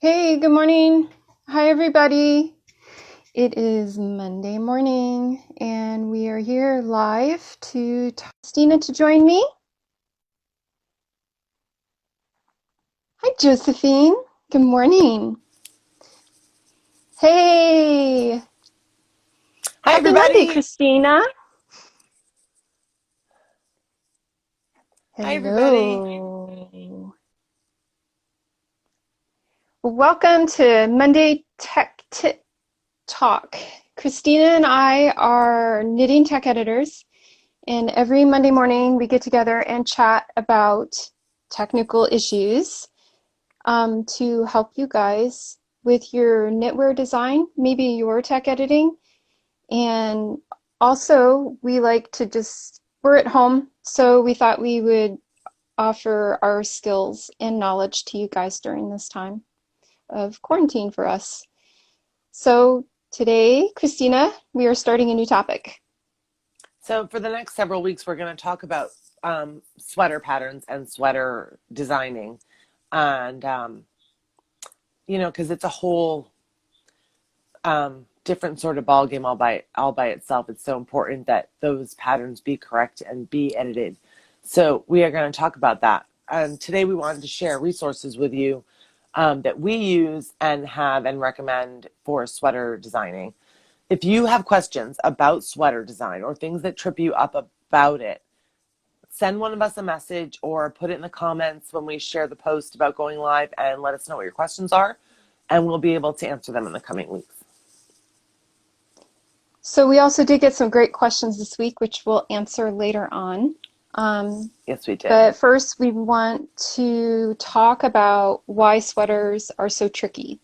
Hey, good morning. Hi, everybody. It is Monday morning, and we are here live to Christina to join me. Hi, Josephine. Good morning. Hey, Hi, happy Monday, everybody. Christina. Hi, everybody. Hello. Welcome to Monday Tech Tip Talk. Christina and I are knitting tech editors. And every Monday morning, we get together and chat about technical issues to help you guys with your knitwear design, maybe your tech editing. And also, we like to we're at home, so we thought we would offer our skills and knowledge to you guys during this time of quarantine for us. So today, Christina, we are starting a new topic. So, for the next several weeks, we're going to talk about sweater patterns and sweater designing. And, because it's a whole different sort of ball game all by itself. It's so important that those patterns be correct and be edited. So, we are going to talk about that. And today, we wanted to share resources with you that we use and have and recommend for sweater designing. If you have questions about sweater design or things that trip you up about it, send one of us a message or put it in the comments when we share the post about going live and let us know what your questions are, and we'll be able to answer them in the coming weeks. So we also did get some great questions this week, which we'll answer later on. Um, Yes, we did. but first, we want to talk about why sweaters are so tricky.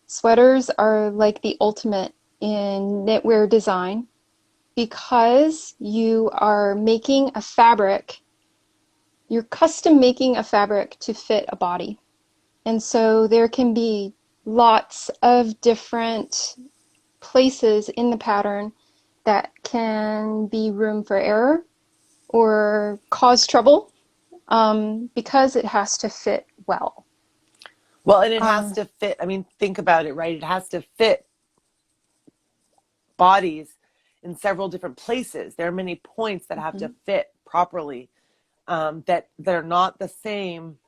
Sweaters are like the ultimate in knitwear design because you are making a fabric, you're custom making a fabric to fit a body. And so there can be lots of different places in the pattern that can be room for error or cause trouble because it has to fit well. Well, and it has Um, to fit. I mean, think about it, right? It has to fit bodies in several different places. There are many points that have to mhm. fit properly, that they're not the same,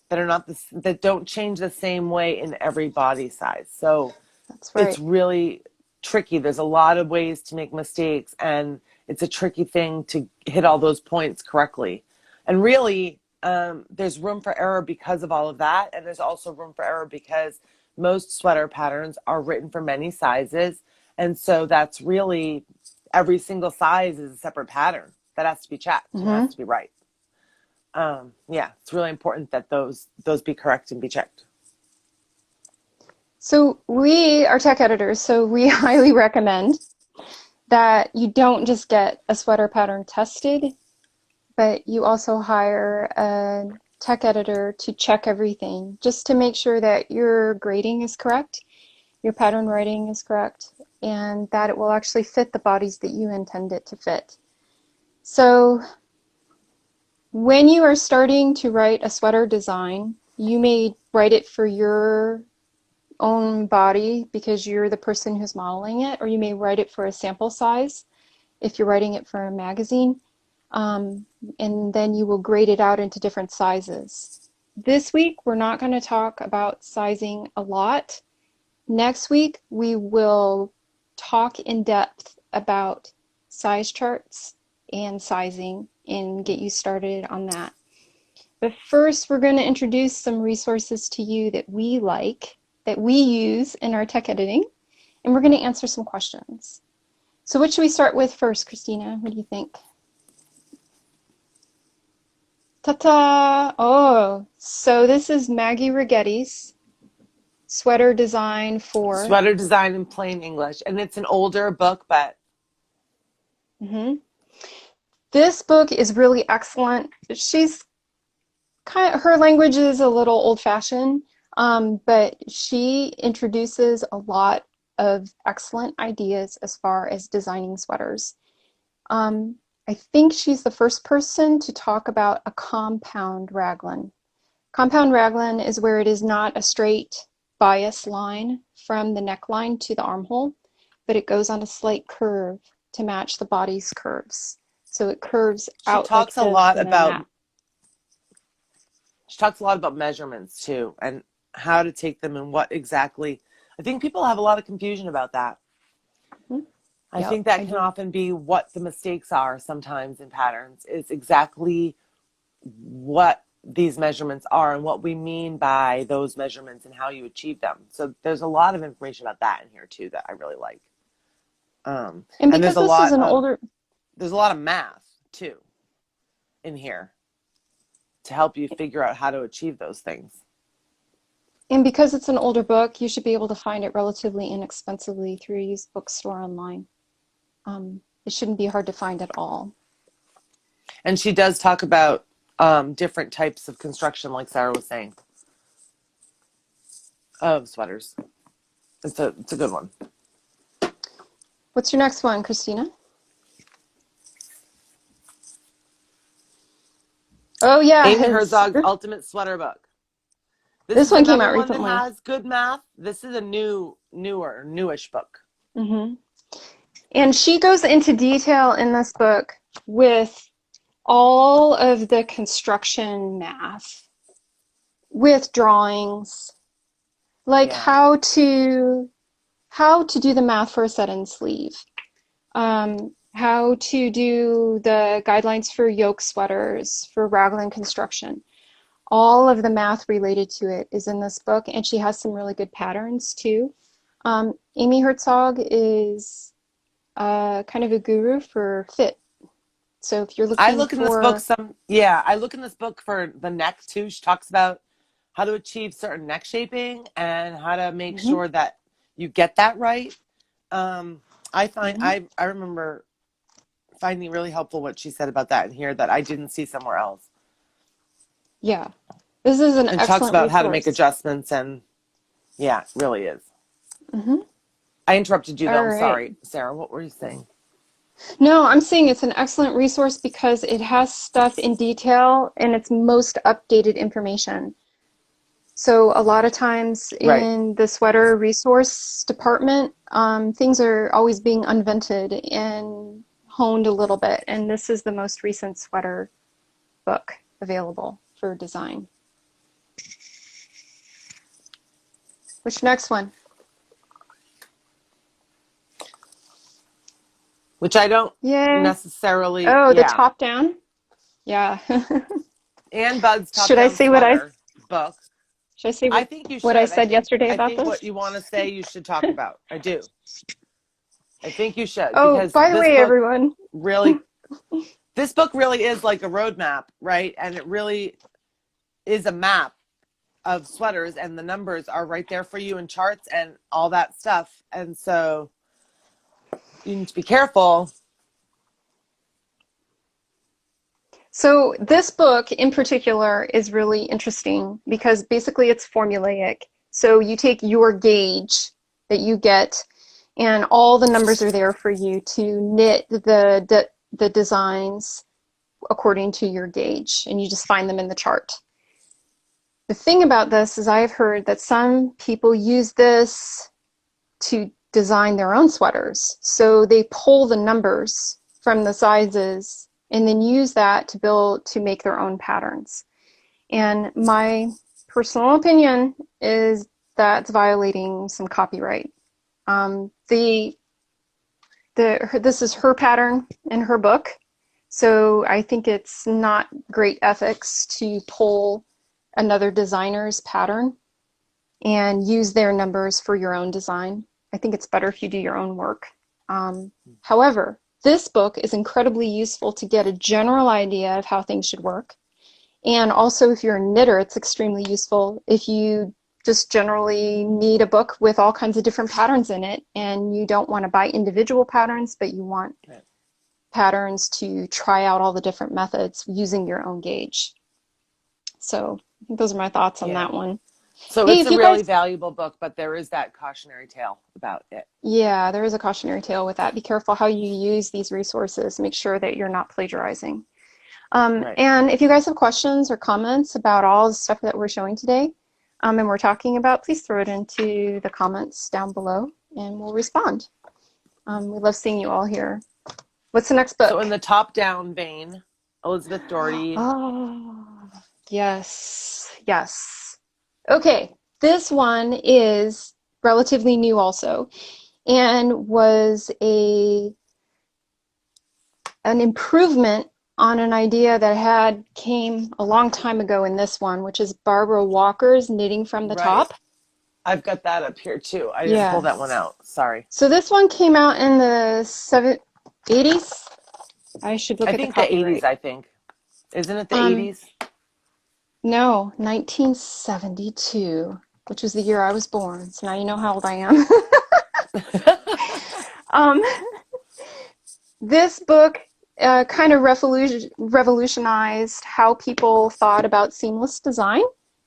that don't change the same way in every body size. So That's it's right. really tricky. There's a lot of ways to make mistakes, and it's a tricky thing to hit all those points correctly. And really, there's room for error because of all of that. And there's also room for error because most sweater patterns are written for many sizes. And so that's really every single size is a separate pattern that has to be checked and has hmm to be right. Yeah, it's really important that those be correct and be checked. So we are tech editors, so we highly recommend that you don't just get a sweater pattern tested, but you also hire a tech editor to check everything just to make sure that your grading is correct, your pattern writing is correct, and that it will actually fit the bodies that you intend it to fit. So when you are starting to write a sweater design, you may write it for your own body because you're the person who's modeling it, or you may write it for a sample size if you're writing it for a magazine. Um, and then you will grade it out into different sizes. This week, we're not going to talk about sizing a lot. Next week, we will talk in depth about size charts and sizing and get you started on that. But first, we're going to introduce some resources to you that we like, that we use in our tech editing, and we're going to answer some questions. So, what should we start with first, Christina? What do you think? Ta-ta! Oh, so this is Maggie Righetti's sweater design for. Sweater design in plain English. And it's an older book, but Mhm. This book is really excellent. She's her language is a little old-fashioned, but she introduces a lot of excellent ideas as far as designing sweaters. Um, I think she's the first person to talk about a compound raglan. Compound raglan is where it is not a straight bias line from the neckline to the armhole, but it goes on a slight curve to match the body's curves. So it curves She out like talks a this lot and then about that. she talks a lot about measurements too, and how to take them and what exactly. I think people have a lot of confusion about that. Mhm. I Yep, think that I can do. often be what the mistakes are sometimes in patterns, is exactly what these measurements are and what we mean by those measurements and how you achieve them. So there's a lot of information about that in here too that I really like. And And because this is an older, there's a lot of math too in here to help you figure out how to achieve those things. and because it's an older book, you should be able to find it relatively inexpensively through a used bookstore online. It shouldn't be hard to find at all. And she does talk about different types of construction, like Sarah was saying, of sweaters. It's a good one. What's your next one, Christina? Oh yeah, Amy Herzog's Ultimate Sweater Book. This this is one came another out one that recently. has good math. This is a newish book. Hmm. And she goes into detail in this book with all of the construction math, with drawings, like Yeah. how to do the math for a set-in sleeve, how to do the guidelines for yoke sweaters, for raglan construction. All of the math related to it is in this book, and she has some really good patterns too. Amy Herzog is kind of a guru for fit. So if you're I looking look in this book for, I look in this book for the neck too. She talks about how to achieve certain neck shaping and how to make Mhm, sure that you get that right. I find mhm. I remember finding really helpful what she said about that in here that I didn't see somewhere else. Yeah, this is an And talks excellent about how to make resource. adjustments, and yeah, it really is. Hmm. I interrupted you though. All I'm right. sorry, Sarah. What were you saying? No, I'm saying it's an excellent resource because it has stuff in detail and it's most updated information. So a lot of times Right. in the sweater resource department, things are always being invented and honed a little bit. And this is the most recent sweater book available for design. Which next one? Which I don't Yay. necessarily. Oh, the Yeah. top down? Yeah. Ann Bud's Top Should I Down say what I Sweater book. should I say I think you what I should. said yesterday I about think this? what you want to say you should talk about. I do. I think you should, Oh, because by the way, everyone. really this book really is like a roadmap, right? And it really is a map of sweaters, and the numbers are right there for you in charts and all that stuff. And so you need to be careful. So this book in particular is really interesting because basically it's formulaic. So you take your gauge that you get, and all the numbers are there for you to knit the designs according to your gauge, and you just find them in the chart. The thing about this is I've heard that some people use this to design their own sweaters. So they pull the numbers from the sizes and then use that to make their own patterns. And my personal opinion is that's violating some copyright. The this is her pattern in her book, so I think it's not great ethics to pull another designer's pattern and use their numbers for your own design. I think it's better if you do your own work. However, this book is incredibly useful to get a general idea of how things should work. And also, if you're a knitter, it's extremely useful if you just generally need a book with all kinds of different patterns in it and you don't want to buy individual patterns, but you want patterns to try out all the different methods using your own gauge. So I think those are my thoughts on Yeah. that one. So Hey, it's if a you really guys, valuable book, but there is that cautionary tale about it. yeah, there is a cautionary tale with that. Be careful how you use these resources. Make sure that you're not plagiarizing. Right. And if you guys have questions or comments about all the stuff that we're showing today, and we're talking about, please throw it into the comments down below and we'll respond. We love seeing you all here. What's the next So book? in the top down vein, Elizabeth Doherty. Oh, yes, yes. Okay, this one is relatively new also, and was an improvement on an idea that had came a long time ago in this one, which is Barbara Walker's Knitting from the Right. Top. I've got that up here too. I didn't pull that one Yes. out. Sorry. So this one came out in the 80s. I should I look at the think the 80s, copyright. I think. Isn't it the Um, 80s? no, 1972, which was the year I was born. So now you know how old I am. Um, this book kind of revolutionized how people thought about seamless design.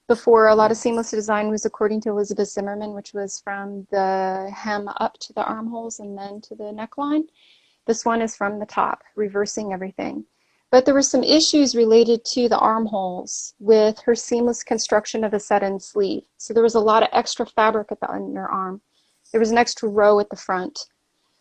Before, a lot of seamless design was according to Elizabeth Zimmerman, which was from the hem up to the armholes and then to the neckline. This one is from the top, reversing everything. But there were some issues related to the armholes with her seamless construction of the set-in sleeve. So there was a lot of extra fabric at the underarm. There was an extra row at the front.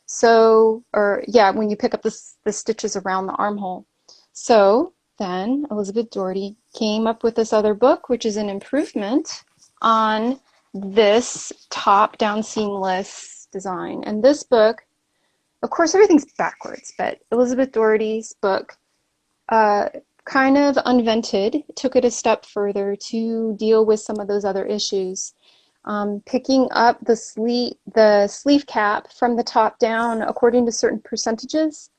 So, or yeah, when you pick up the stitches around the armhole. So then Elizabeth Doherty came up with this other book, which is an improvement on this top-down seamless design. And this book, of course, everything's backwards, but Elizabeth Doherty's book kind of invented, took it a step further to deal with some of those other issues. Picking up the sleeve cap from the top down according to certain percentages,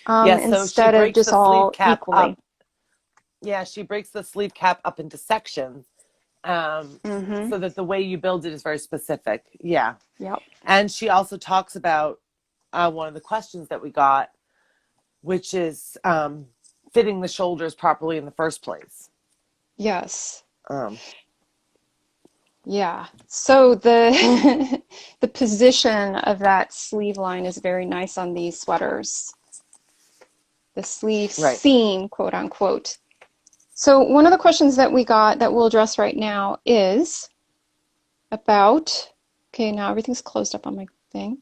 Yes, so she instead of breaks just the sleeve all cap equally. up. Yeah, she breaks the sleeve cap up into sections, Mm-hmm. so that the way you build it is very specific. Yeah. Yep. And she also talks about one of the questions that we got, which is fitting the shoulders properly in the first place. Yes. Um, Yeah. So the the position of that sleeve line is very nice on these sweaters. The sleeve right. seam, quote unquote. So one of the questions that we got that we'll address right now is about, okay, now everything's closed up on my thing.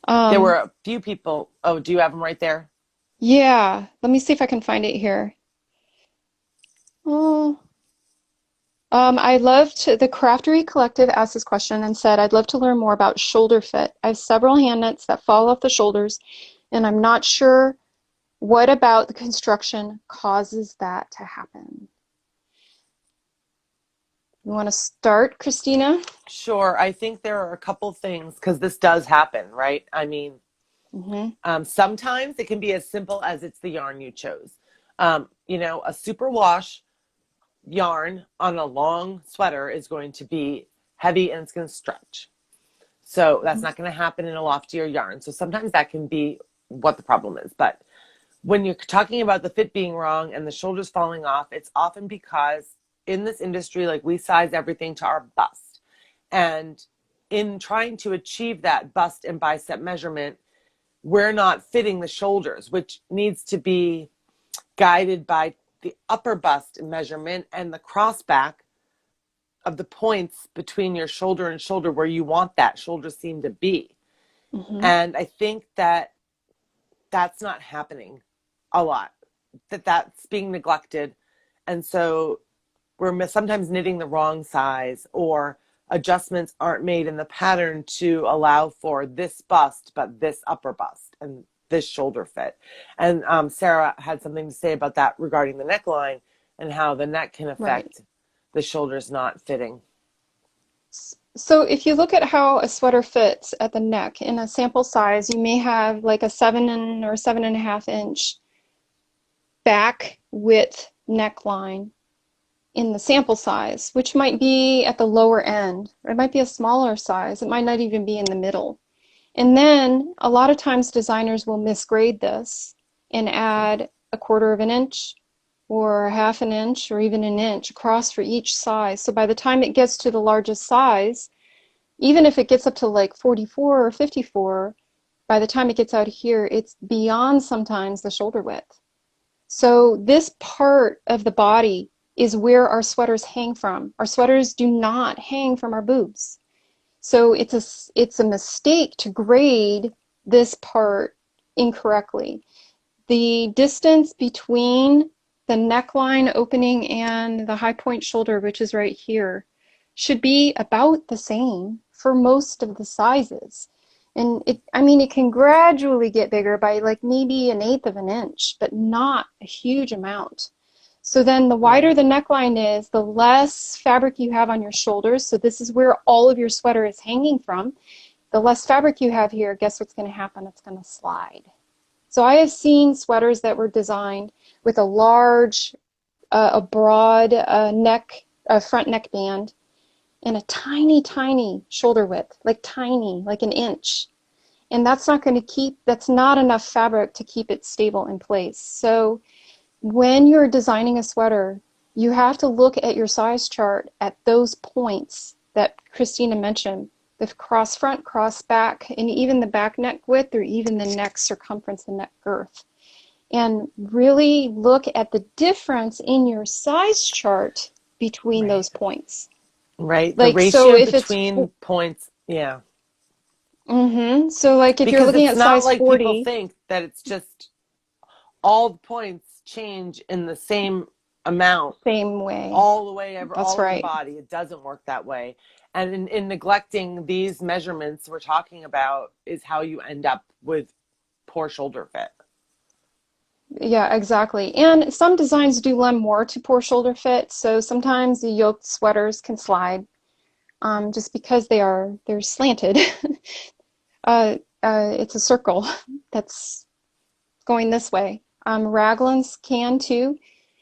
There were Um, a few people. Oh, do you have them right there? yeah, let me see if I can find it here. Oh, I loved the Craftery Collective asked this question and said, I'd love to learn more about shoulder fit. I have several hand knits that fall off the shoulders, and I'm not sure what about the construction causes that to happen. You want to start, Christina? Sure. I think there are a couple things because this does happen, right? I mean, Mm-hmm. sometimes it can be as simple as it's the yarn you chose. A super wash yarn on a long sweater is going to be heavy and it's going to stretch. So that's not going to happen in a loftier yarn. So sometimes that can be what the problem is. But when you're talking about the fit being wrong and the shoulders falling off, it's often because in this industry, like we size everything to our bust. And in trying to achieve that bust and bicep measurement, we're not fitting the shoulders, which needs to be guided by the upper bust measurement and the cross back of the points between your shoulder and shoulder where you want that shoulder seam to be. Mm-hmm. And I think that that's not happening a lot, that's being neglected. And so we're sometimes knitting the wrong size, or adjustments aren't made in the pattern to allow for this bust, but this upper bust and this shoulder fit. And Sarah had something to say about that regarding the neckline and how the neck can Right. affect the shoulders not fitting. So if you look at how a sweater fits at the neck in a sample size, you may have like a 7 or 7.5 inch back width neckline in the sample size, which might be at the lower end. It might be a smaller size. It might not even be in the middle. And then a lot of times designers will misgrade this and add a 1/4 inch or a 1/2 inch or even an inch across for each size. So by the time it gets to the largest size, even if it gets up to like 44 or 54, by the time it gets out here, it's beyond sometimes the shoulder width. So this part of the body is where our sweaters hang from. Our sweaters do not hang from our boobs. So it's a mistake to grade this part incorrectly. The distance between the neckline opening and the high point shoulder, which is right here, should be about the same for most of the sizes. And I mean, it can gradually get bigger by like maybe an eighth of an inch, but not a huge amount. So then the wider Right. the neckline is, the less fabric you have on your shoulders. So this is where all of your sweater is hanging from. The less fabric you have here, guess what's going to happen? It's going to slide. So I have seen sweaters that were designed with a large, a broad neck, front neck band, and a tiny, tiny shoulder width, like tiny, like an inch. And that's not enough fabric to keep it stable in place. So when you're designing a sweater, you have to look at your size chart at those points that Christina mentioned, the cross front, cross back, and even the back neck width or even the neck circumference and neck girth. And really look at the difference in your size chart between Right. those points. Right. The Like, so ratio if it's, between points. Yeah. so like if you're Because looking it's at not size like people 40, think that it's just all the points change in the same amount same way. all the way That's all over the right. body. It doesn't work that way. And in neglecting these measurements we're talking about is how you end up with poor shoulder fit. Yeah, exactly. And some designs do lend more to poor shoulder fit. So sometimes the yoked sweaters can slide just because they're slanted. It's a circle that's going this way. Raglans can too.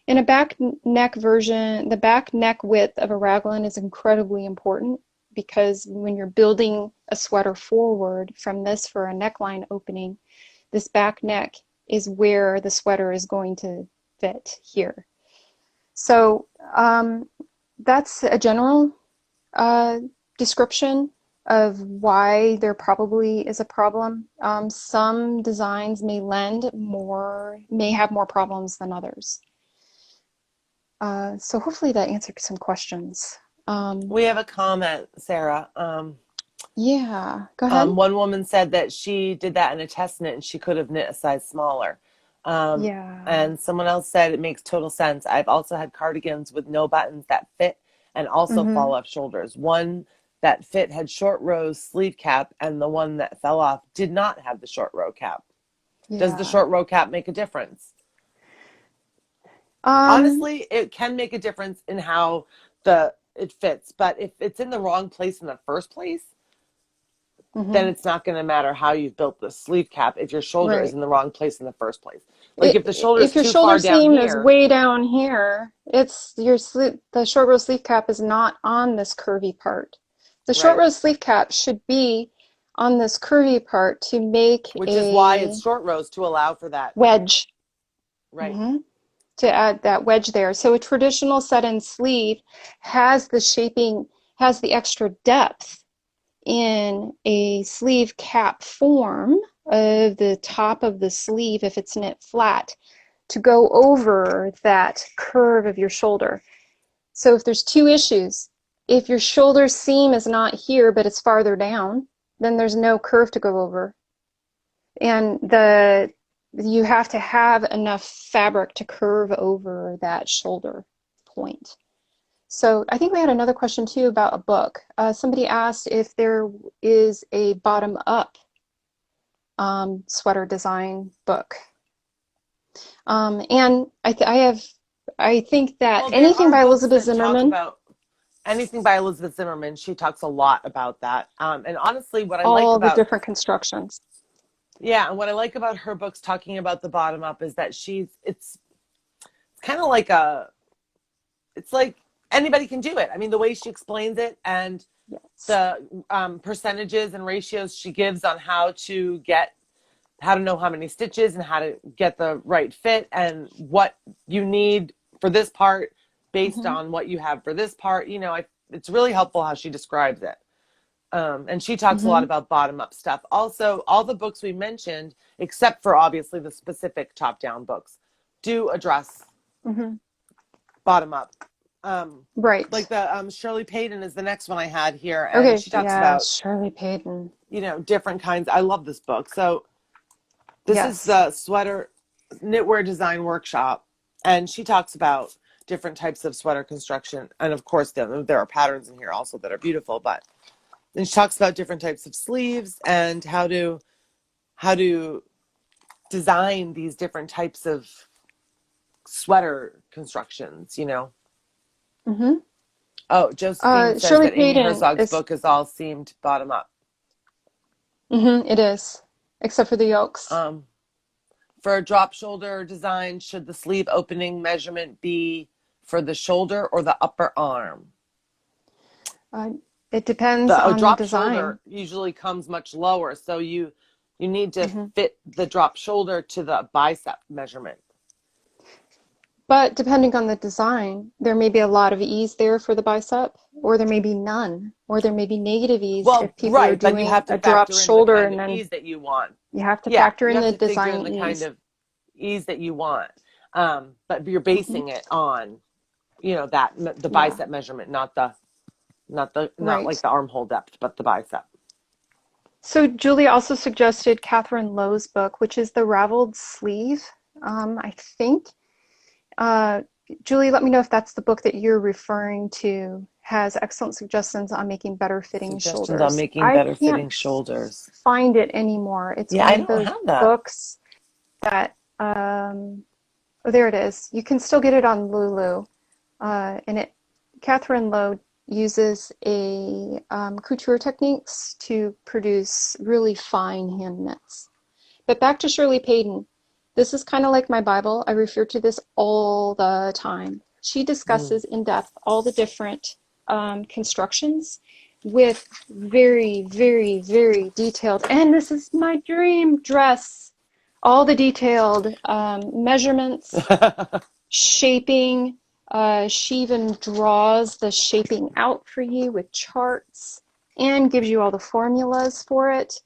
In a back neck version, the back neck width of a raglan is incredibly important because when you're building a sweater forward from this for a neckline opening, this back neck is where the sweater is going to fit here. So that's a general uh, description of why there probably is a problem. Some designs may have more problems than others. So hopefully that answered some questions. Um, We have a comment, Sarah. yeah, go ahead. One woman said that she did that in a test knit and she could have knit a size smaller. Um, Yeah. and someone else said it makes total sense. I've also had cardigans with no buttons that fit and also fall Mm-hmm. off shoulders. One that fit had short rows sleeve cap, and the one that fell off did not have the short row cap. Does the Yeah. short row cap make a difference? Um, Honestly, it can make a difference in how the it fits, but if it's in the wrong place in the first place, then mhm. it's not going to matter how you've built the sleeve cap if your shoulder is Right. in the wrong place in the first place. Like if the shoulder is If your too shoulder far down seam is here, way down here, the short row sleeve cap is not on this curvy part. The short right? row sleeve cap should be on this curvy part to make Which is why it's a short rows to allow for that, wedge, right? hmm to add that wedge there. So a traditional set-in sleeve has the shaping, has the extra depth in a sleeve cap form of the top of the sleeve if it's knit flat to go over that curve of your shoulder. So if there's two issues, if your shoulder seam is not here but it's farther down, then there's no curve to go over. And you have to have enough fabric to curve over that shoulder point. So I think we had another question too about a book. Somebody asked if there is a bottom up sweater design book. And I think that Well, there anything are by books Elizabeth that talk Zimmerman, about anything by Elizabeth Zimmerman. She talks a lot about that. And honestly, what I like all the about different constructions. yeah, and what I like about her books talking about the bottom up is that it's kind of like a it's like anybody can do it. I mean, the way she explains it and Yes. the percentages and ratios she gives on how to know how many stitches and how to get the right fit and what you need for this part based Mm-hmm. on what you have for this part. It's really helpful how she describes it. And she talks a lot Mm-hmm. about bottom up stuff. Also, all the books we mentioned, except for obviously the specific top down books, do address Hmm. bottom up. Um, like Right. the Shirley Payton is the next one I had here, and Okay. she talks Yeah, about, Shirley Payton. different kinds. I love this book. So this is Yes. the sweater knitwear design workshop, and she talks about different types of sweater construction, and of course there are patterns in here also that are beautiful. But then she talks about different types of sleeves and how to design these different types of sweater constructions. Hmm. Oh, Josephine says Shirley that Amy Payton Herzog's is, book is all seamed bottom up. it is, except for the yolks. Um, for a drop shoulder design, should the sleeve opening measurement be for the shoulder or the upper arm? Uh, it depends The on the drop design. shoulder usually comes much lower, so you need to Hmm. fit the drop shoulder to the bicep measurement. But depending on the design, there may be a lot of ease there for the bicep, or there may be none, or there may be negative ease Well, if people are right, but you doing have to a drop factor in the shoulder kind and of then ease that you want. you have to Yeah, factor you in have the to figure in design the kind ease. of ease that you want. But you're Hmm. basing it on, that the Yeah, bicep measurement, not like right. the armhole depth, but the bicep. So Julie also suggested Catherine Lowe's book, which is The Raveled Sleeve, I think. Uh, Julie, let me know if that's the book that you're referring to. Has excellent suggestions on making better fitting Suggestions on shoulders. making I better can't fitting shoulders. find it anymore. It's Yeah, one I of don't those have that. books that, oh, there it is. You can still get it on Lulu. And Catherine Lowe uses a couture techniques to produce really fine hand knits. But back to Shirley Payton. This is kind of like my Bible. I refer to this all the time. She Mm. discusses in depth all the different constructions with very, very, very detailed, and this is my dream dress, all the detailed measurements, shaping. She even draws the shaping out for you with charts and gives you all the formulas for it.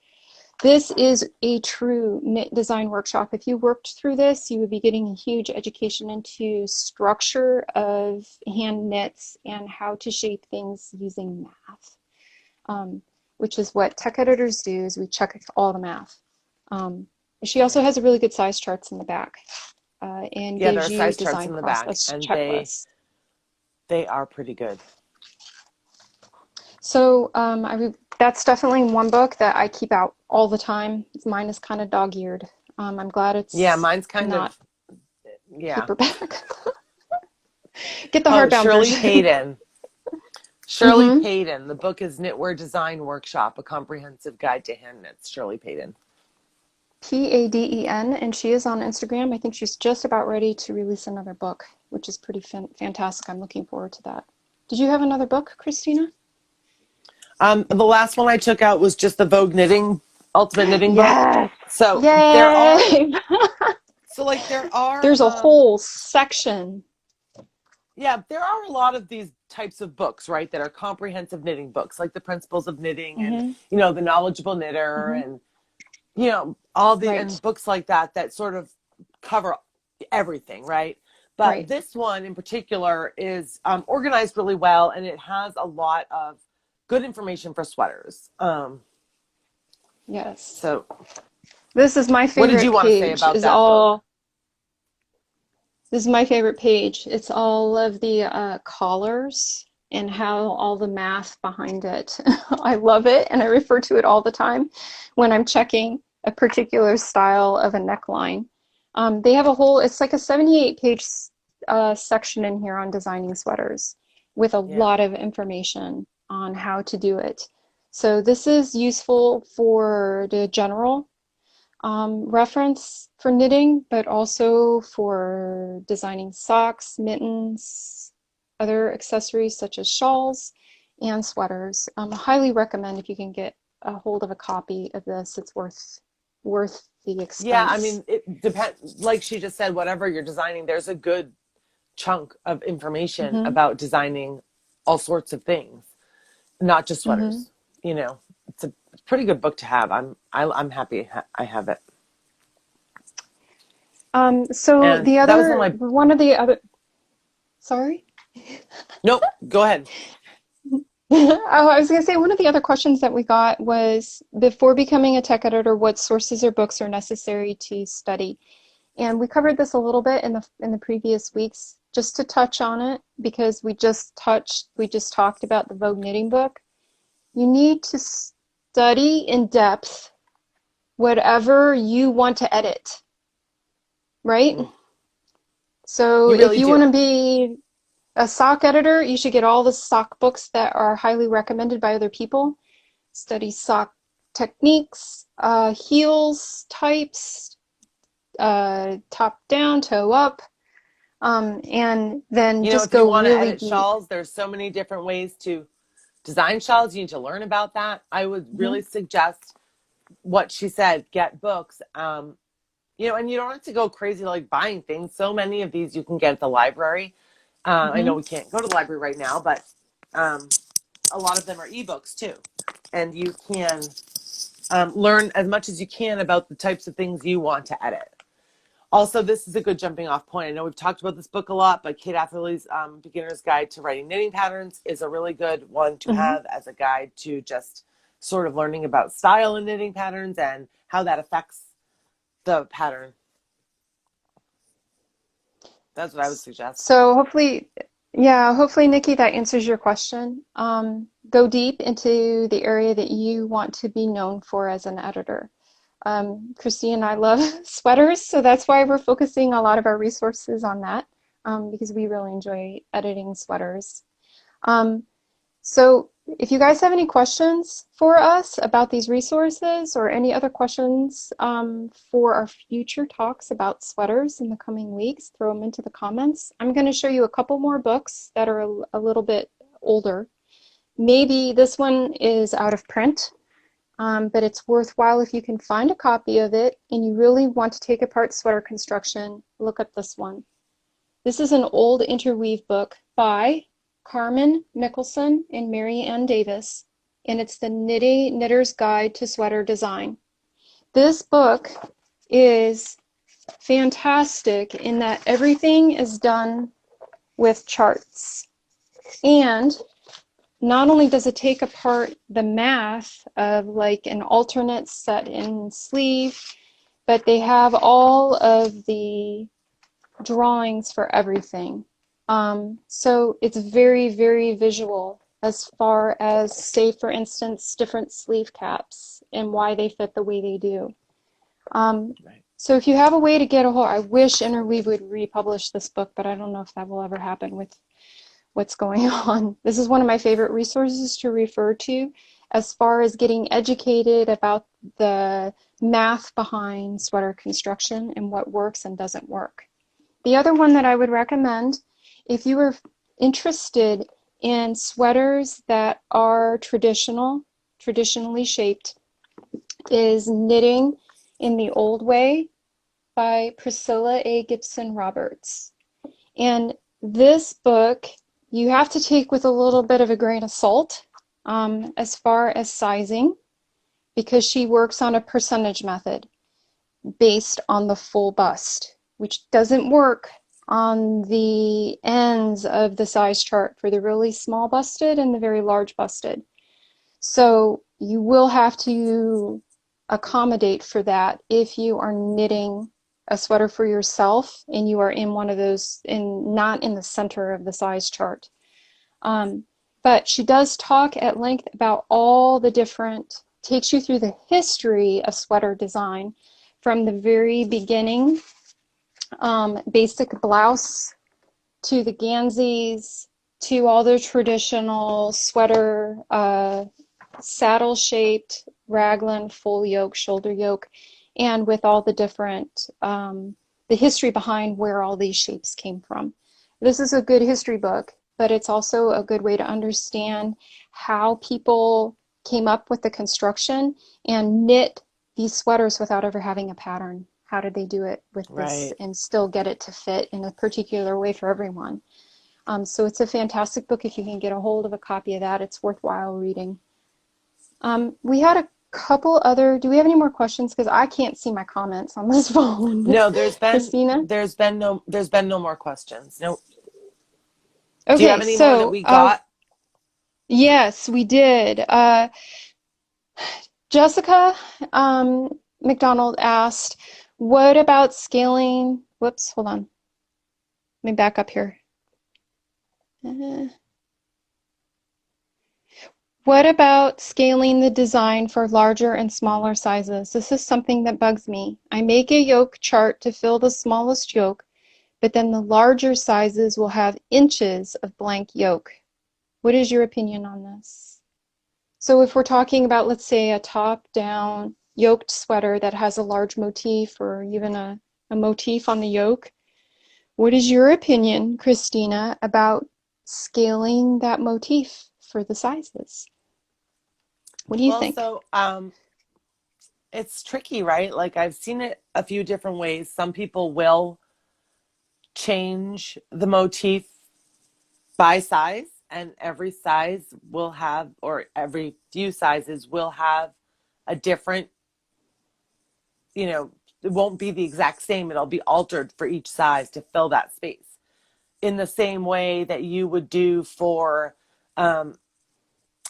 This is a true knit design workshop. If you worked through this, you would be getting a huge education into structure of hand knits and how to shape things using math, um, which is what tech editors do is we check all the math. Um, she also Yeah. has a really good size charts in the back and Yeah, there gives are you size charts design in the back, process and checklists. they are pretty good. So that's definitely one book that I keep out all the time. Mine is kind of dog-eared. I'm glad Yeah, it's mine's kind not of, yeah. paperback. Get the Oh, hardbound Shirley version. Payton. Shirley Hmm. Payton. The book is Knitwear Design Workshop: A Comprehensive Guide to Hand Knits. Shirley Payton. Paden, and she is on Instagram. I think she's just about ready to release another book, which is pretty fantastic. I'm looking forward to that. Did you have another book, Christina? The last one I took out was just the Vogue Knitting Ultimate Knitting book. Yes! So there are, Yay! so like there are, There's a whole section. yeah, there are a lot of these types of books, right, that are comprehensive knitting books, like the Principles of Knitting, and Hmm. the Knowledgeable Knitter, Hmm. and all the and Right, books like that sort of cover everything, right? But right. this one in particular is organized really well, and it has a lot of good information for sweaters. Yes. So This is my what did you favorite want to say page, about is that book? all, this is my favorite page. It's all of the collars and how all the math behind it. I love it, and I refer to it all the time when I'm checking a particular style of a neckline. They have a whole, it's like a 78-page section in here on designing sweaters with a Yeah. lot of information on how to do it. So this is useful for the general reference for knitting, but also for designing socks, mittens, other accessories such as shawls and sweaters. I highly recommend if you can get a hold of a copy of this. It's worth the Yeah, I expense. mean, it depends. Like she just said, whatever you're designing, there's a good chunk of information Hmm. about designing all sorts of things, not just Hmm. sweaters. It's a pretty good book to have. I'm happy I have it. So And that was one of my, one of the other, sorry? nope, go ahead. Oh, I was going to say one of the other questions that we got was before becoming a tech editor, what sources or books are necessary to study? And we covered this a little bit in the previous weeks, just to touch on it because we just talked about the Vogue knitting book. You need to study in depth whatever you want to edit, right? Mm, So you if really you want do. to be a sock editor, you should get all the sock books that are highly recommended by other people. Study sock techniques, heels types, top down, toe up, and then You know, just if you go want to really edit deep. shawls, there's so many different ways to design shawls. You need to learn about that. I would Hmm. really suggest what she said, get books. You know, and you don't have to go crazy like buying things. So many of these you can get at the library. I know Hmm. we can't go to the library right now, but um, a lot of them are ebooks too. And you can learn as much as you can about the types of things you want to edit. Also, this is a good jumping off point. I know we've talked about this book a lot, but Kate Atherley's Beginner's Guide to Writing Knitting Patterns is a really good one to Hmm. have as a guide to just sort of learning about style in knitting patterns and how that affects the pattern. That's what I would suggest. So hopefully, yeah, hopefully, Nikki, that answers your question. Go deep into the area that you want to be known for as an editor. Christy and I love sweaters, so that's why we're focusing a lot of our resources on that, because we really enjoy editing sweaters. Um, So if you guys have any questions for us about these resources or any other questions for our future talks about sweaters in the coming weeks, throw them into the comments. I'm going to show you a couple more books that are a little bit older. Maybe this one is out of print, but it's worthwhile if you can find a copy of it and you really want to take apart sweater construction, look up this one. This is an old interweave book by Carmen Mickelson and Mary Ann Davis, and it's the Knitter's Guide to Sweater Design. This book is fantastic in that everything is done with charts. And not only does it take apart the math of like an alternate set in sleeve, but they have all of the drawings for everything. So it's very, very visual as far as, say, for instance, different sleeve caps and why they fit the way they do. Um, Right. so if you have a way to get a hold, I wish Interweave would republish this book, but I don't know if that will ever happen with what's going on. This is one of my favorite resources to refer to as far as getting educated about the math behind sweater construction and what works and doesn't work. The other one that I would recommend, if you are interested in sweaters that are traditionally shaped, is Knitting in the Old Way by Priscilla A. Gibson Roberts. And this book you have to take with a little bit of a grain of salt as far as sizing, because she works on a percentage method based on the full bust, which doesn't work on the ends of the size chart for the really small busted and the very large busted. So you will have to accommodate for that if you are knitting a sweater for yourself and you are in one of those, not in the center of the size chart. Um, but she does talk at length about all the different, takes you through the history of sweater design from the very beginning, basic blouse to the ganzis to all the traditional sweater, saddle shaped, raglan, full yoke, shoulder yoke, and with all the different, the history behind where all these shapes came from. This is a good history book, but it's also a good way to understand how people came up with the construction and knit these sweaters without ever having a pattern. How did they do it with this Right. and still get it to fit in a particular way for everyone? So it's a fantastic book. If you can get a hold of a copy of that, it's worthwhile reading. We had couple other, do we have any more questions? Because I can't see my comments on this phone. No, Christina? there's been no more questions. No. Do you have Okay, any more that so we got? yes, we did. Jessica McDonald asked, what about scaling? Whoops, hold on. Let me back up here. Uh, What about scaling the design for larger and smaller sizes? This is something that bugs me. I make a yoke chart to fill the smallest yoke, but then the larger sizes will have inches of blank yoke. What is your opinion on this? So if we're talking about, let's say, a top-down yoked sweater that has a large motif or even a motif on the yoke, what is your opinion, Christina, about scaling that motif for the sizes? What do you Well, think? so it's tricky, right? Like I've seen it a few different ways. Some people will change the motif by size, and every size will have, or every few sizes will have a different, it won't be the exact same. It'll be altered for each size to fill that space in the same way that you would do for um,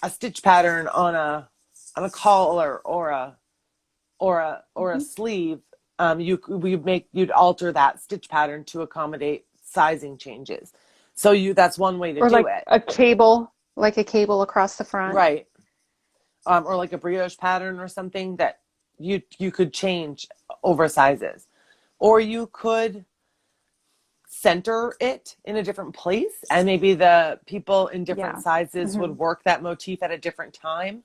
a stitch pattern on a collar or a Mhm. sleeve. You'd alter that stitch pattern to accommodate sizing changes. So that's one way to Or do like it, a cable across the front. right? Or like a brioche pattern or something that you could change over sizes, or you could center it in a different place, and maybe the people in different Yeah. sizes Hmm. would work that motif at a different time.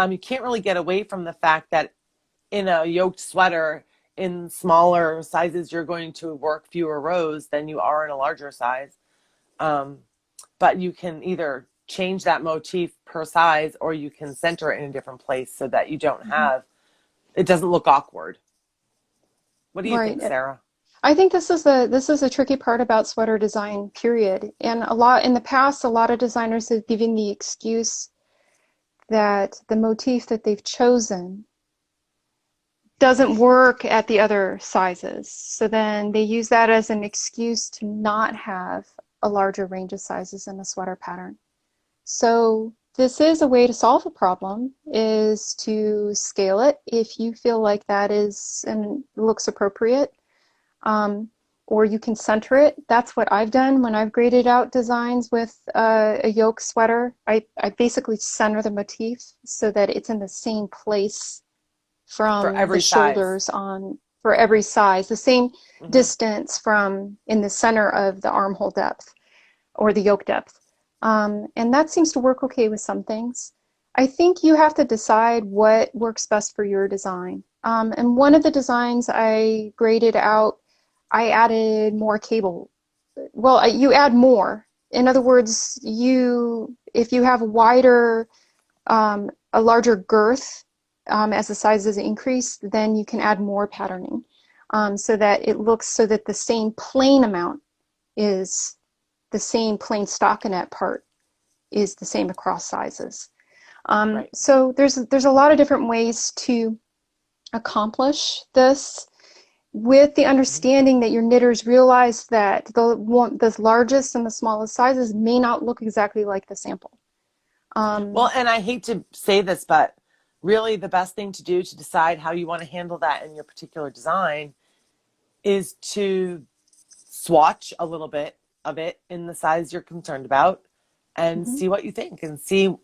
You can't really get away from the fact that in a yoked sweater, in smaller sizes, you're going to work fewer rows than you are in a larger size. Um, but you can either change that motif per size, or you can center it in a different place so that you don't Hmm. have, it doesn't look awkward. What do you think, Right. Sarah? I think this is a tricky part about sweater design, period. And a lot in the past, a lot of designers have given the excuse that the motif that they've chosen doesn't work at the other sizes. So then they use that as an excuse to not have a larger range of sizes in a sweater pattern. So this is a way to solve a problem, is to scale it if you feel like that is and looks appropriate. Um, or you can center it. That's what I've done when I've graded out designs with a yoke sweater. I basically center the motif so that it's in the same place For from the every size. shoulders on for every size, the same Hmm. distance from in the center of the armhole depth or the yoke depth. And that seems to work okay with some things. I think you have to decide what works best for your design. And one of the designs I graded out, I added more cable. Well, you add more. In other words, if you have a larger girth as the sizes increase, then you can add more patterning so that it looks so that the same plain amount is the same plain stockinette part is the same across sizes. Right. So there's a lot of different ways to accomplish this with the Mhm. understanding that your knitters realize that the largest and the smallest sizes may not look exactly like the sample. Well, Um, and I hate to say this, but really the best thing to do to decide how you want to handle that in your particular design is to swatch a little bit of it in the size you're concerned about, and mhm, see what you think, and see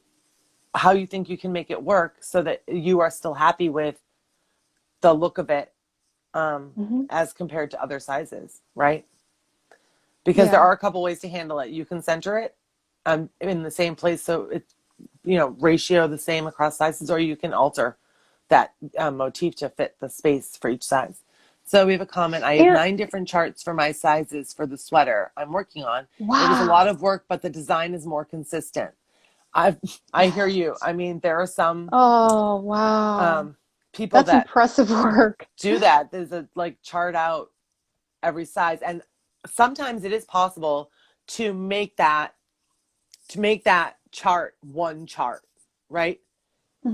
how you think you can make it work so that you are still happy with the look of it, um, mhm. as compared to other sizes, right? Because there Yeah. are a couple ways to handle it. You can center it in the same place so it's, ratio the same across sizes, or you can alter that motif to fit the space for each size. So we have a comment. I have And 9 different charts for my sizes for the sweater I'm working on. It was a lot wow. of work, but the design is more consistent. I I hear you. I mean, there are some Oh, wow. um, people That's that impressive work. do that. There's a like chart out every size, and sometimes it is possible to make that chart one chart, right?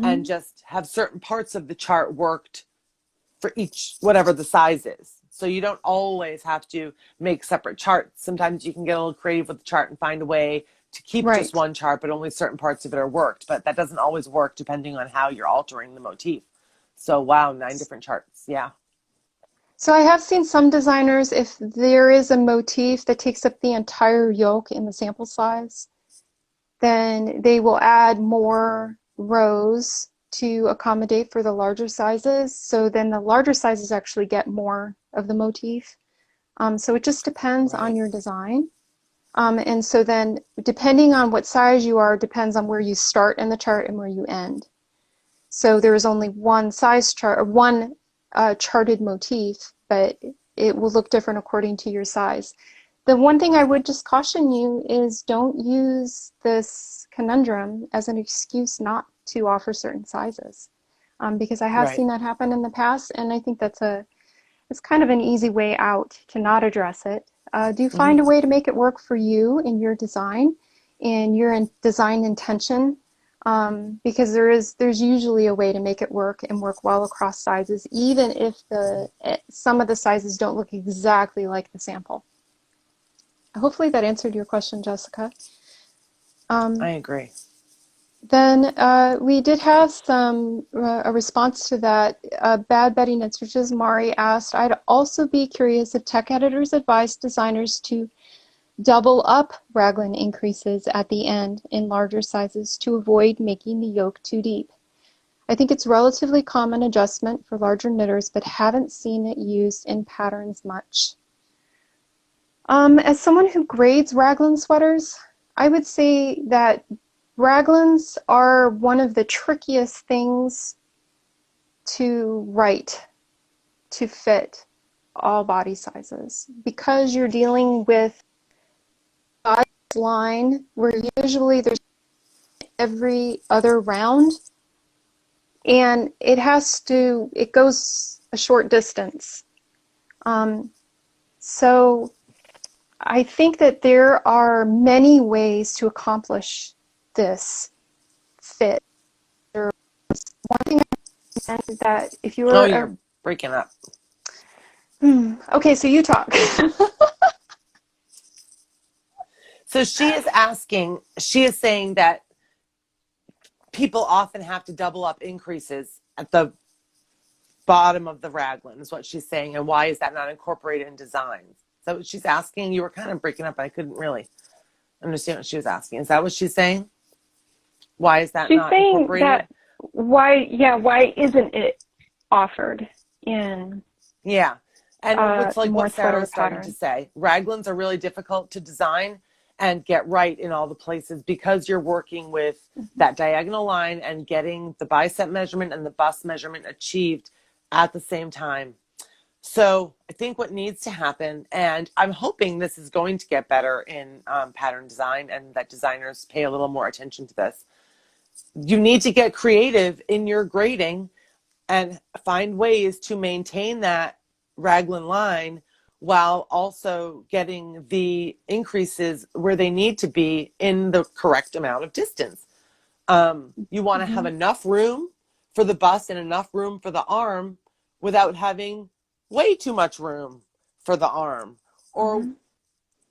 and just have certain parts of the chart worked for each, whatever the size is. So you don't always have to make separate charts. Sometimes you can get a little creative with the chart and find a way to keep just Right. one chart, but only certain parts of it are worked. But that doesn't always work depending on how you're altering the motif. So wow, 9 different charts. Yeah. So I have seen some designers, if there is a motif that takes up the entire yoke in the sample size, then they will add more rows to accommodate for the larger sizes. So then the larger sizes actually get more of the motif. So it just depends on Right. your design. And so then depending on what size you are, depends on where you start in the chart and where you end. So there is only one size chart, or one charted motif, but it will look different according to your size. The one thing I would just caution you is don't use this conundrum as an excuse not to offer certain sizes, because I have Right. seen that happen in the past, and I think it's kind of an easy way out to not address it. Do Mm-hmm. find a way to make it work for you in your design, in your design intention, because there's usually a way to make it work and work well across sizes, even if some of the sizes don't look exactly like the sample. Hopefully that answered your question, Jessica. I Um, agree. then we did have a response to that. Bad Betty Knit Stitches, Mari asked, I'd also be curious if tech editors advise designers to double up raglan increases at the end in larger sizes to avoid making the yoke too deep. I think it's relatively common adjustment for larger knitters, but haven't seen it used in patterns much. As someone who grades raglan sweaters, I would say that raglans are one of the trickiest things to write to fit all body sizes because you're dealing with a line where usually there's every other round, and it goes a short distance. Um, so I think that there are many ways to accomplish this fit. One thing I mentioned that if you Oh, were you're breaking up. okay, so you talk. So she is saying that people often have to double up increases at the bottom of the raglan is what she's saying. And why is that not incorporated in designs? So she's asking, you were kind of breaking up. I couldn't really understand what she was asking. Is that what she's saying? Why is that She's not saying incorporated? that why isn't it offered in Yeah. And it's like more what Sarah sweater was starting to pattern? say. Raglans are really difficult to design and get right in all the places because you're working with that diagonal line and getting the bicep measurement and the bust measurement achieved at the same time. So I think what needs to happen, and I'm hoping this is going to get better in pattern design and that designers pay a little more attention to this. You need to get creative in your grading and find ways to maintain that raglan line while also getting the increases where they need to be in the correct amount of distance. You want to have Mm-hmm. enough room for the bust and enough room for the arm without having way too much room for the arm, or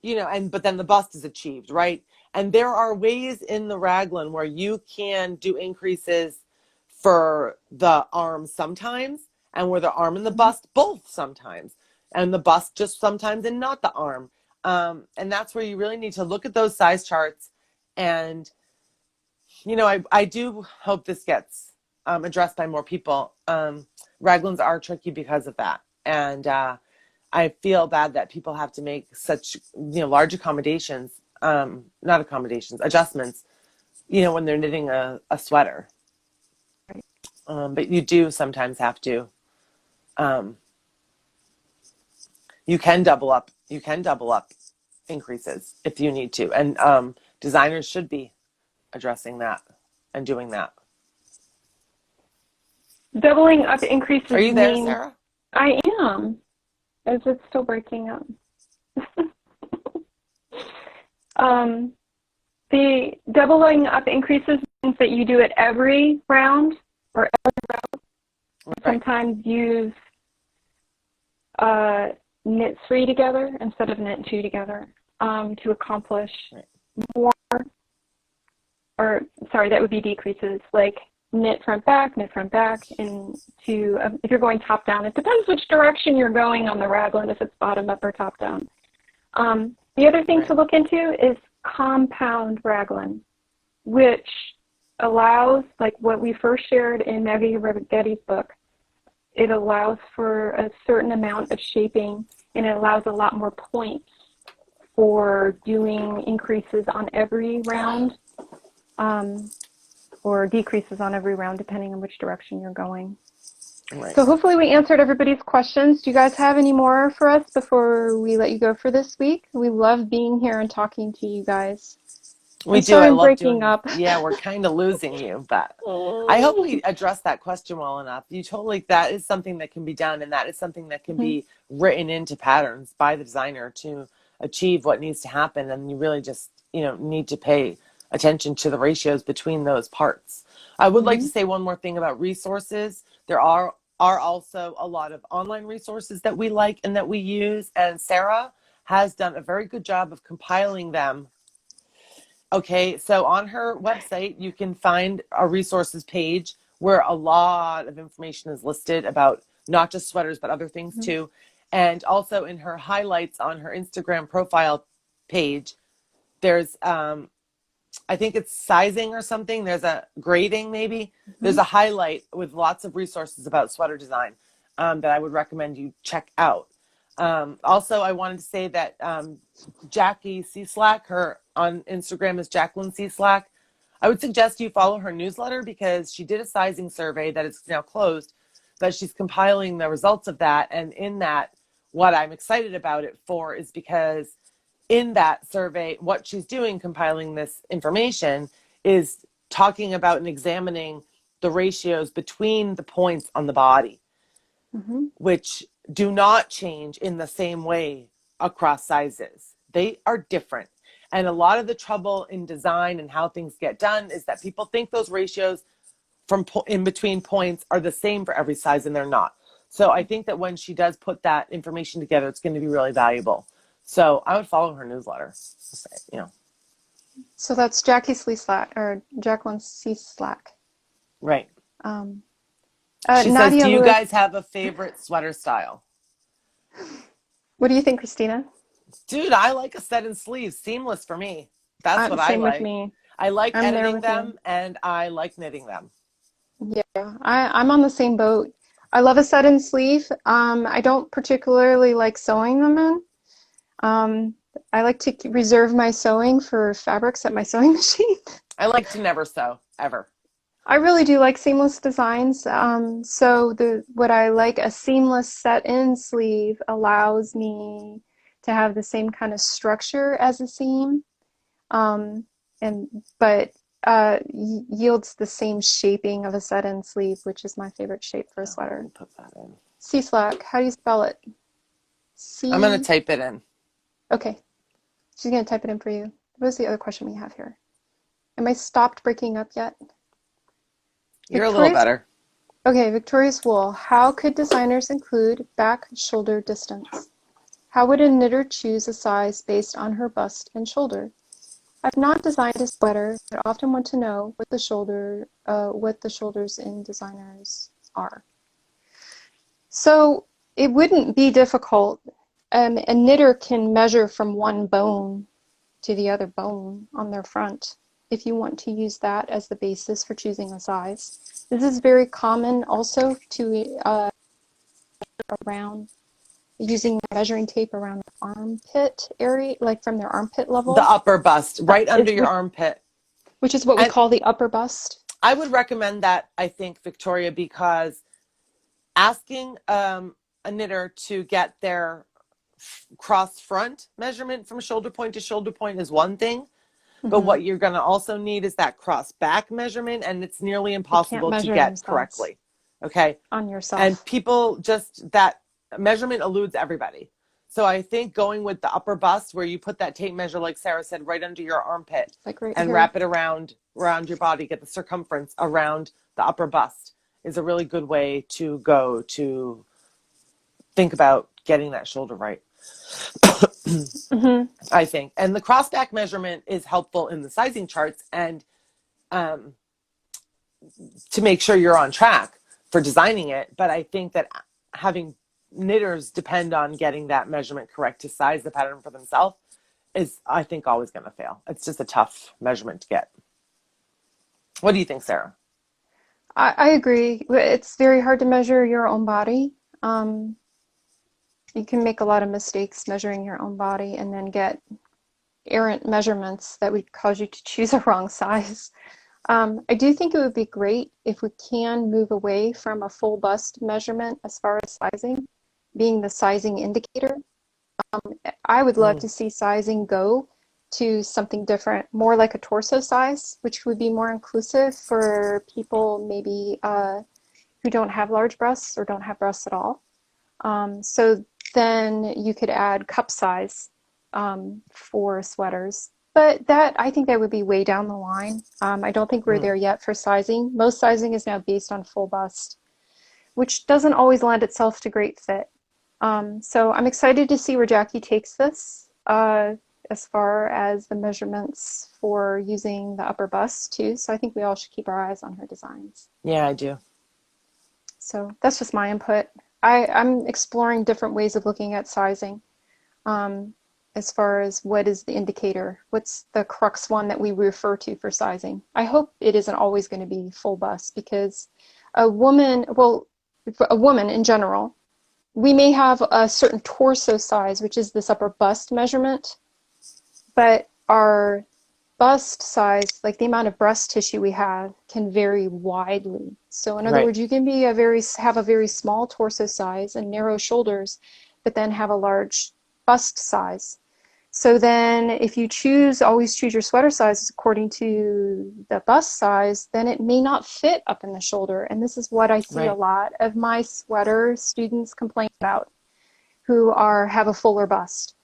Mm-hmm. but then the bust is achieved, right? And there are ways in the raglan where you can do increases for the arm sometimes, and where the arm and the bust both sometimes, and the bust just sometimes and not the arm. And that's where you really need to look at those size charts. And I do hope this gets addressed by more people. Raglans are tricky because of that, and I feel bad that people have to make such large accommodations, not accommodations, adjustments, when they're knitting a sweater. Right. But you do sometimes have to. Um, you can double up. You can double up increases if you need to, and designers should be addressing that and doing that. Doubling up Are increases you there, mean Sarah? I am. Is it still breaking up? um, The doubling up increases means that you do it every round or Right. sometimes use knit 3 together instead of knit 2 together to accomplish more, or sorry, that would be decreases, like knit front back, and to, if you're going top down, it depends which direction you're going on the raglan, if it's bottom up or top down. The other thing to look into is compound raglan, which allows, like what we first shared in Maggie Righetti's book, it allows for a certain amount of shaping, and it allows a lot more points for doing increases on every round, or decreases on every round, depending on which direction you're going. Right. So hopefully we answered everybody's questions. Do you guys have any more for us before we let you go for this week? We love being here and talking to you guys. We do. Sorry I I'm love breaking doing. up. Yeah, we're kind of losing you, but I hope we addressed that question well enough. You totally, that is something that can be done, and that is something that can be written into patterns by the designer to achieve what needs to happen. And you really just, need to pay attention to the ratios between those parts. I would like to say one more thing about resources. There are also a lot of online resources that we like and that we use, and Sarah has done a very good job of compiling them. Okay, so on her website, you can find a resources page where a lot of information is listed about not just sweaters, but other things too. And also in her highlights on her Instagram profile page, there's, I think it's sizing or something. There's a grading maybe. There's a highlight with lots of resources about sweater design that I would recommend you check out. Also, I wanted to say that Jackie Cieslak, her on Instagram is Jacqueline Cieslak. I would suggest you follow her newsletter because she did a sizing survey that is now closed, but she's compiling the results of that. And in that, what I'm excited about it for is because in that survey, what she's doing, compiling this information, is talking about and examining the ratios between the points on the body, which do not change in the same way across sizes. They are different. And a lot of the trouble in design and how things get done is that people think those ratios from in between points are the same for every size, and they're not. So I think that when she does put that information together, it's going to be really valuable. So I would follow her newsletter. So that's Jackie Cieslak, or Jacqueline Cieslak. Right. She Nadia says, do you Lewis, guys have a favorite sweater style? what do you think, Christina? Dude, I like a set in sleeves. Seamless for me. That's what I Same like. with me. I like I'm there editing with them you. and I like knitting them. Yeah, I'm on the same boat. I love a set in sleeve. I don't particularly like sewing them in. I like to reserve my sewing for fabrics at my sewing machine. I like to never sew, ever. I really do like seamless designs. So what I like, a seamless set-in sleeve allows me to have the same kind of structure as a seam, but yields the same shaping of a set-in sleeve, which is my favorite shape for a sweater. Put that in. Cieslak, how do you spell it? I'm going to type it in. Okay, she's going to type it in for you. What was the other question we have here? Am I stopped breaking up yet? You're a little better. Okay, Victorious Wool. How could designers include back shoulder distance? How would a knitter choose a size based on her bust and shoulder? I've not designed a sweater, but often want to know what the shoulders in designers are. So it wouldn't be difficult. A knitter can measure from one bone to the other bone on their front if you want to use that as the basis for choosing a size. This is very common also to around using measuring tape around the armpit area, like from their armpit level. The upper bust, right under your armpit. Which is what we call the upper bust. I would recommend that, I think, Victoria, because asking a knitter to get their cross front measurement from shoulder point to shoulder point is one thing. But what you're going to also need is that cross back measurement, and it's nearly impossible to get correctly. Okay. On yourself. And people just, that measurement eludes everybody. So I think going with the upper bust, where you put that tape measure, like Sarah said, right under your armpit, Like right and here. wrap it around your body, get the circumference around the upper bust, is a really good way to go to think about getting that shoulder right. Hmm. I think. And the crossback measurement is helpful in the sizing charts and um, to make sure you're on track for designing it. But I think that having knitters depend on getting that measurement correct to size the pattern for themselves is, I think, always going to fail. It's just a tough measurement to get. What do you think, Sarah? I agree. It's very hard to measure your own body. Um, you can make a lot of mistakes measuring your own body and then get errant measurements that would cause you to choose a wrong size. I do think it would be great if we can move away from a full bust measurement as far as sizing, being the sizing indicator. I would love Mm, to see sizing go to something different, more like a torso size, which would be more inclusive for people maybe who don't have large breasts or don't have breasts at all. So then you could add cup size for sweaters. But that, I think that would be way down the line. I don't think we're mm. there yet for sizing. Most sizing is now based on full bust, which doesn't always lend itself to great fit. So I'm excited to see where Jackie takes this as far as the measurements for using the upper bust too. So I think we all should keep our eyes on her designs. Yeah, I do. So that's just my input. I'm exploring different ways of looking at sizing um, as far as what is the indicator, what's the crux one that we refer to for sizing. I hope it isn't always going to be full bust because a woman, well, a woman in general, we may have a certain torso size, which is this upper bust measurement, but our bust size, like the amount of breast tissue we have, can vary widely. So in other Right. words, you can have a very small torso size and narrow shoulders, but then have a large bust size. So then if you always choose your sweater sizes according to the bust size, then it may not fit up in the shoulder. And this is what I see a Right. lot of my sweater students complain about who have a fuller bust.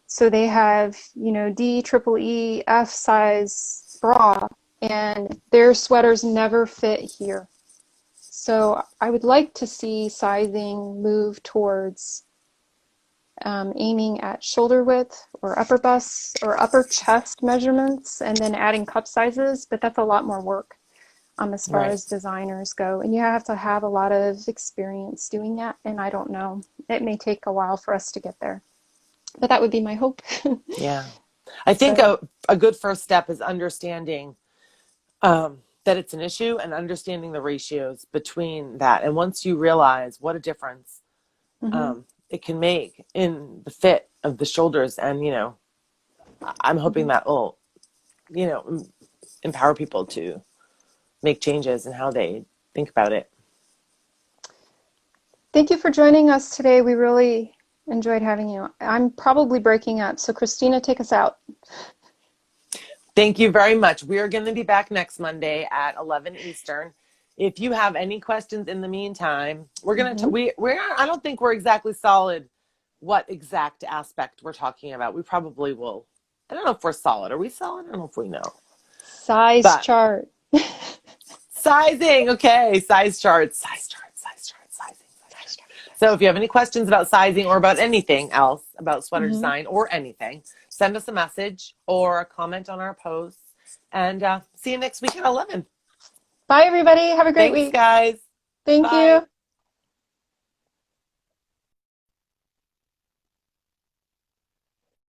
So they have, D, triple E, F size bra, and their sweaters never fit here. So I would like to see sizing move towards aiming at shoulder width or upper bust or upper chest measurements and then adding cup sizes, but that's a lot more work as far Right. as designers go. And you have to have a lot of experience doing that, and I don't know. It may take a while for us to get there. But that would be my hope. Yeah. I think So, a good first step is understanding that it's an issue and understanding the ratios between that. And once you realize what a difference hmm it can make in the fit of the shoulders, and, I'm hoping hmm that will, empower people to make changes in how they think about it. Thank you for joining us today. We really enjoyed having you. I'm probably breaking up, so Christina, take us out. Thank you very much. We are going to be back next Monday at 11 Eastern. If you have any questions in the meantime, we're going to, hmm I don't think we're exactly solid what exact aspect we're talking about. We probably will. I don't know if we're solid. Are we solid? I don't know if we know. Size But chart. sizing, okay. Size charts, sizing. Size chart. So if you have any questions about sizing or about anything else, about sweater hmm design or anything, send us a message or a comment on our posts. And see you next week at 11. Bye, everybody. Have a great Thanks, week. guys. Thank Bye. you.